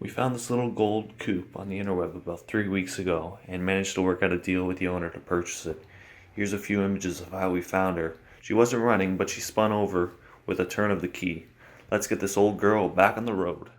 We found this little gold coupe on the interweb about 3 weeks ago and managed to work out a deal with the owner to purchase it. Here's a few images of how we found her. She wasn't running, but she spun over with a turn of the key. Let's get this old girl back on the road.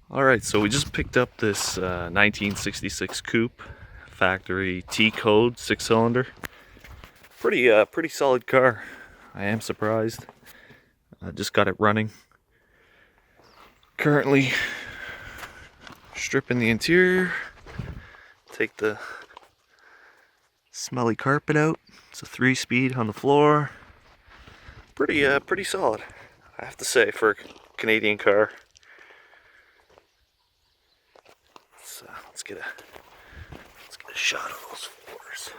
Alright, so we just picked up this 1966 coupe, factory T code 6-cylinder. Pretty solid car. I am surprised. I just got it running. Currently stripping the interior. Take the smelly carpet out. It's a 3-speed on the floor. Pretty solid, I have to say, for a Canadian car. Let's get a shot of those floors.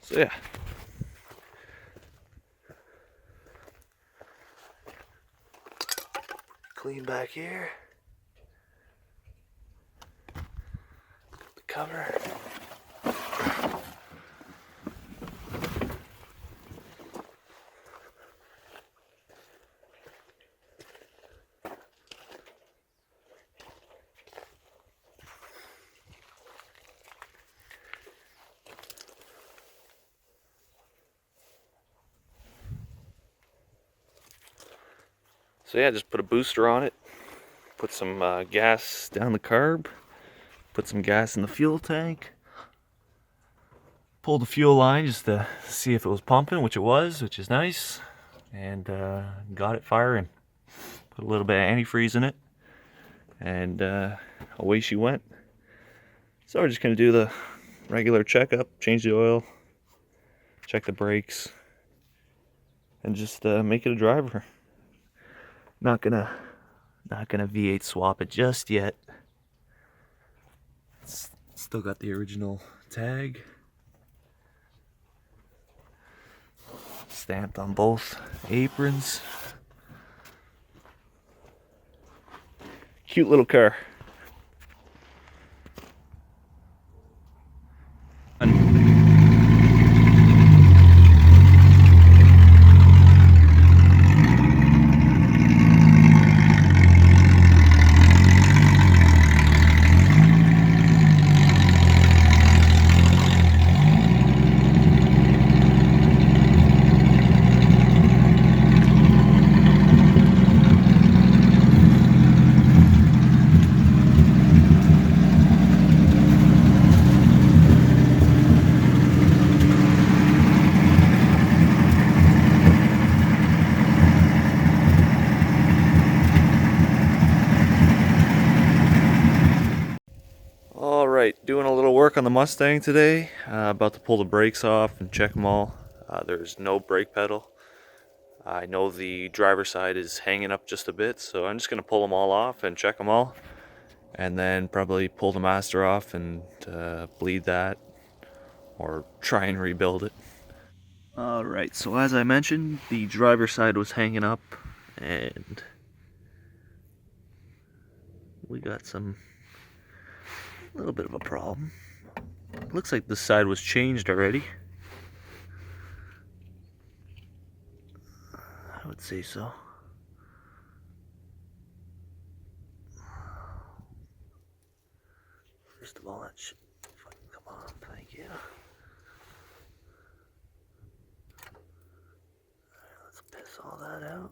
So yeah. Clean back here. The cover. So yeah, just put a booster on it, put some gas down the carb, put some gas in the fuel tank, pulled the fuel line just to see if it was pumping, which it was, which is nice, and got it firing. Put a little bit of antifreeze in it, and away she went. So we're just going to do the regular checkup, change the oil, check the brakes, and just make it a driver. Not gonna V8 swap it just yet. It's still got the original tag stamped on both aprons. Cute little car. Alright, doing a little work on the Mustang today. About to pull the brakes off and check them all. There's no brake pedal. I know the driver's side is hanging up just a bit, so I'm just going to pull them all off and check them all. And then probably pull the master off and bleed that, or try and rebuild it. Alright, so as I mentioned, the driver's side was hanging up, and we got a little bit of a problem. Looks like this side was changed already. I would say so. First of all, that should fucking come on, thank you. Alright, let's piss all that out.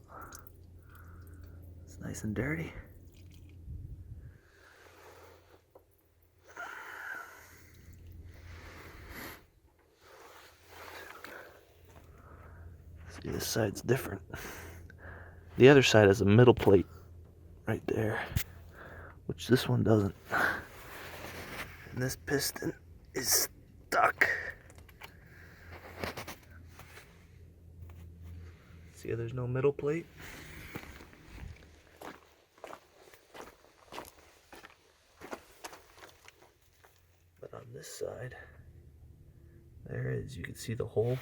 It's nice and dirty. See, this side's different. The other side has a middle plate right there, which this one doesn't. And this piston is stuck. See how there's no middle plate? But on this side, there is, you can see the hole.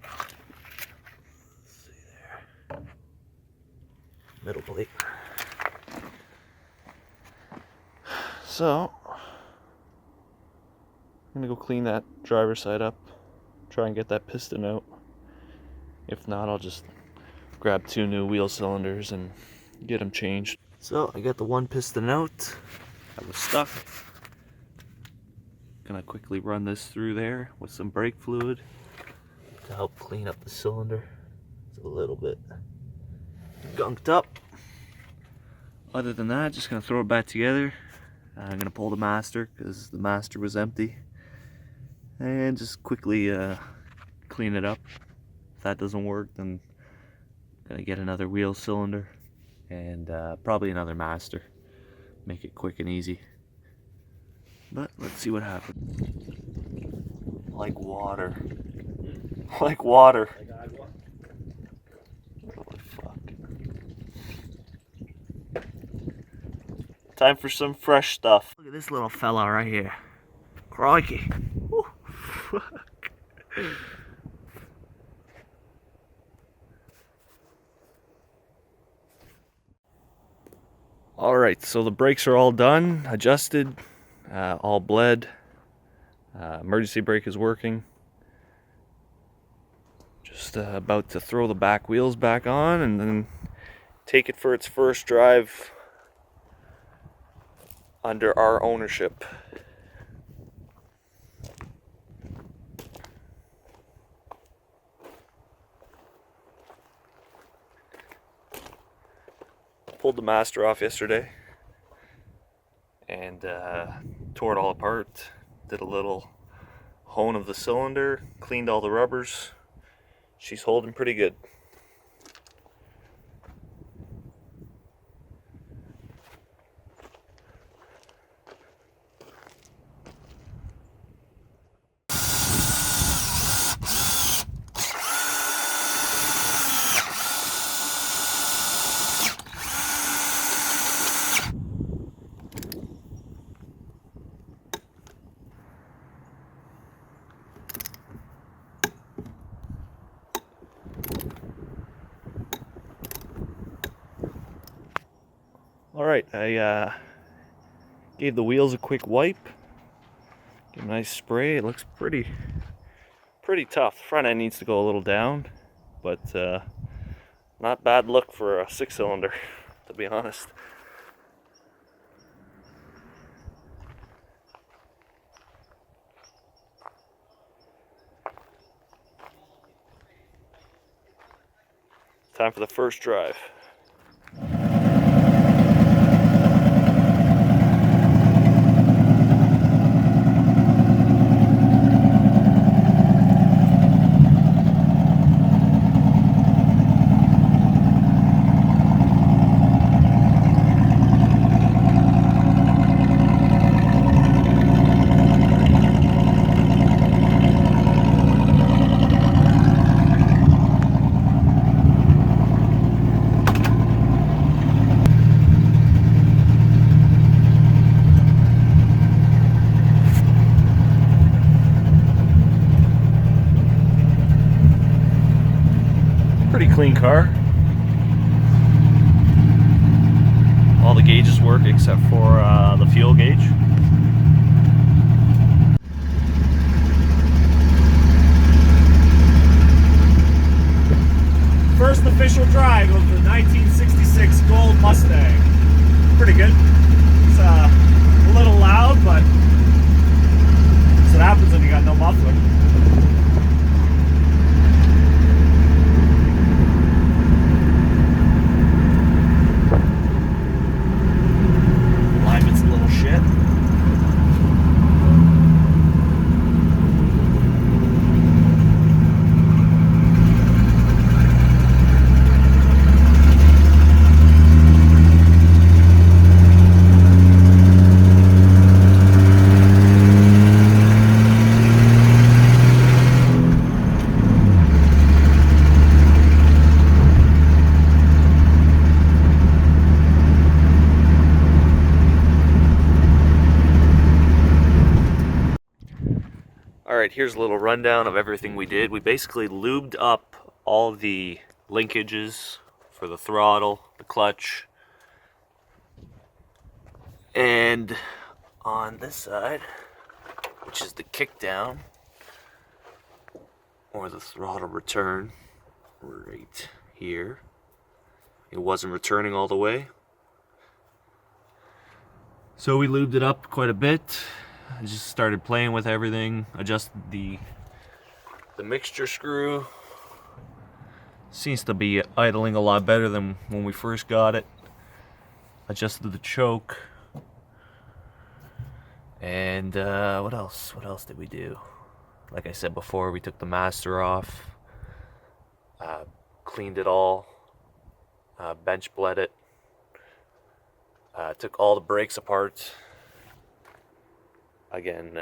Let's see there. Middle plate. So, I'm gonna go clean that driver's side up, try and get that piston out. If not, I'll just grab 2 new wheel cylinders and get them changed. So, I got the one piston out. I was stuck. Gonna quickly run this through there with some brake fluid to help clean up the cylinder. It's a little bit gunked up. Other than that, just gonna throw it back together. I'm gonna pull the master because the master was empty, and just quickly clean it up. If that doesn't work, then I'm gonna get another wheel cylinder and probably another master. Make it quick and easy. But let's see what happens. Like water. Like water. Holy fuck. Time for some fresh stuff. Look at this little fella right here. Crikey. Ooh, fuck. Alright, so the brakes are all done, adjusted, all bled. Emergency brake is working. Just about to throw the back wheels back on and then take it for its first drive under our ownership. Pulled the master off yesterday and tore it all apart. Did a little hone of the cylinder, cleaned all the rubbers. She's holding pretty good. Alright, I gave the wheels a quick wipe. Give them a nice spray. It looks pretty tough. The front end needs to go a little down, but not bad look for a 6-cylinder, to be honest. Time for the first drive. Pretty clean car. All the gauges work except for the fuel gauge. First official drive of the 1966 Gold Mustang. Pretty good. It's a little loud, but that's what happens when you got no muffler. Alright, here's a little rundown of everything we did. We basically lubed up all the linkages for the throttle, the clutch, and on this side, which is the kick down, or the throttle return, right here. It wasn't returning all the way, so we lubed it up quite a bit. I just started playing with everything, adjusted the mixture screw. Seems to be idling a lot better than when we first got it. Adjusted the choke. And what else? What else did we do? Like I said before, we took the master off, cleaned it all, bench bled it, took all the brakes apart. Again,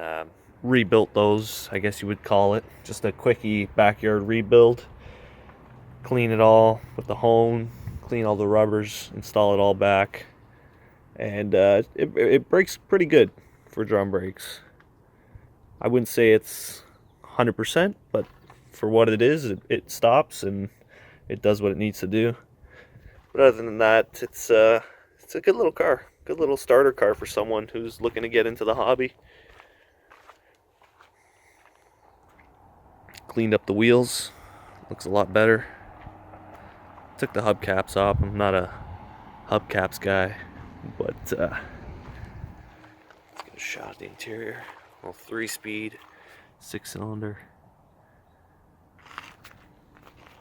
rebuilt those, I guess you would call it. Just a quickie backyard rebuild. Clean it all with the hone, clean all the rubbers, install it all back. And it brakes pretty good for drum brakes. I wouldn't say it's 100%, but for what it is, it stops and it does what it needs to do. But other than that, it's a good little car. Good little starter car for someone who's looking to get into the hobby. Cleaned up the wheels. Looks a lot better. Took the hubcaps off. I'm not a hubcaps guy, but let's get a shot of the interior. Well, 3-speed, 6-cylinder.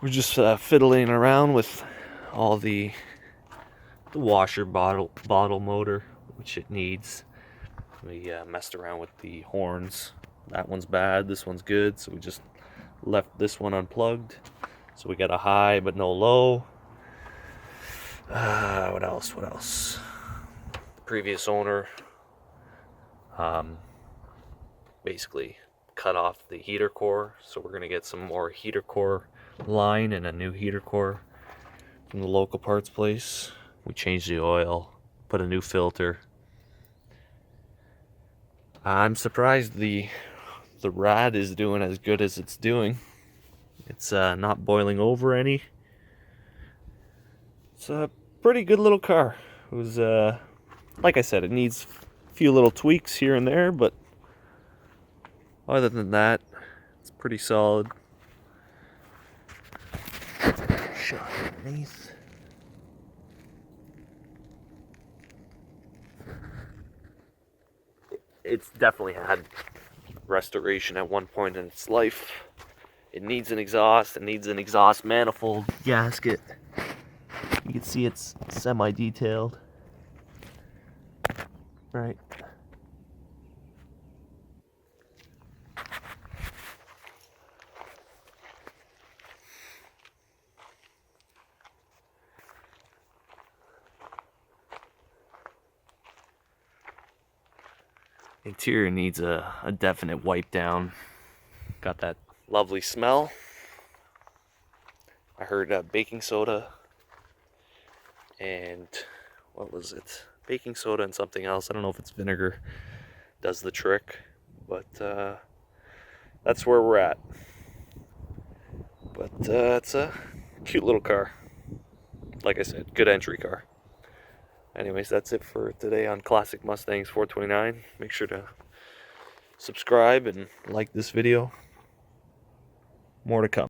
We're just fiddling around with all the washer bottle motor, which it needs. We messed around with the horns. That one's bad, this one's good, so we just left this one unplugged. So we got a high but no low. What else? The previous owner basically cut off the heater core, so we're gonna get some more heater core line and a new heater core from the local parts place. We changed the oil, put a new filter. I'm surprised the rad is doing as good as it's doing. It's not boiling over any. It's a pretty good little car. It was, like I said, it needs a few little tweaks here and there, but other than that, it's pretty solid. Shot underneath. It's definitely had restoration at one point in its life. It needs an exhaust. It needs an exhaust manifold gasket. You can see it's semi-detailed. Right. Interior needs a definite wipe down. Got that lovely smell. I heard baking soda and what was it? Baking soda and something else. I don't know if it's vinegar does the trick, but that's where we're at. But it's a cute little car. Like I said, good entry car. Anyways, that's it for today on Classic Mustangs 429. Make sure to subscribe and like this video. More to come.